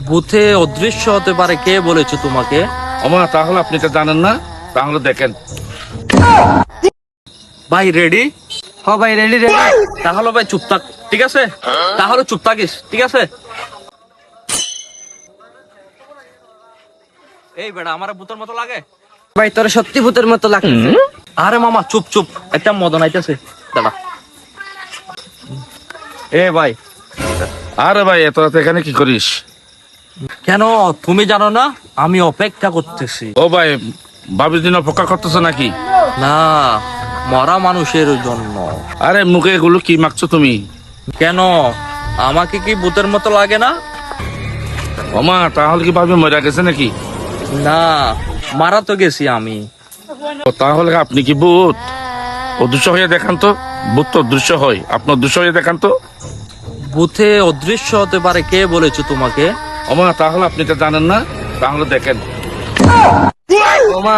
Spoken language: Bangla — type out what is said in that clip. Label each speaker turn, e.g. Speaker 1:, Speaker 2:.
Speaker 1: ভূতে অদৃশ্য হতে পারে, কে বলেছে তোমাকে?
Speaker 2: ওমা, তাহলে আপনি তো জানেন না, তাহলে দেখেন।
Speaker 1: ভাই রেডি?
Speaker 3: হ ভাই, রেডি রেডি।
Speaker 1: তাহলে ভাই চুপ থাক, ঠিক আছে? তাহলে চুপ থাকিস, ঠিক আছে? এই বেটা, আমার ভূতের মতো লাগে?
Speaker 3: ভাই তোর সত্যি ভূতের মতো লাগছে।
Speaker 1: আরে মামা চুপ চুপ, একটা মদন আইতেছে, দাঁড়া। এ ভাই,
Speaker 2: আরে ভাই, এত রাতে এখানে কি করিস?
Speaker 1: কেন তুমি জানো না আমি অপেক্ষা করতেছি?
Speaker 2: ও ভাই, ভাবির দিন অপেক্ষা করতেছো নাকি?
Speaker 1: না, মরা মানুষের জন্য।
Speaker 2: আরে মুখে এগুলো কি মাখছো তুমি?
Speaker 1: কেন, আমাকে কি ভূতের মতো লাগে না?
Speaker 2: ওমা, তাহলে কি ভাবি মরে গেছে নাকি?
Speaker 1: না, মারা তো গেছি আমি।
Speaker 2: ও, তাহলে আপনি কি ভূত? অদৃশ্য হয়ে দেখান তো। ভূত তো অদৃশ্য হয়, আপনি অদৃশ্য হয়ে দেখান তো।
Speaker 1: ভূতে অদৃশ্য হতে পারে, কে বলেছে তোমাকে?
Speaker 2: ওমা, তাহলে আপনি তো জানেন না, তাহলে দেখেন।
Speaker 3: ওমা,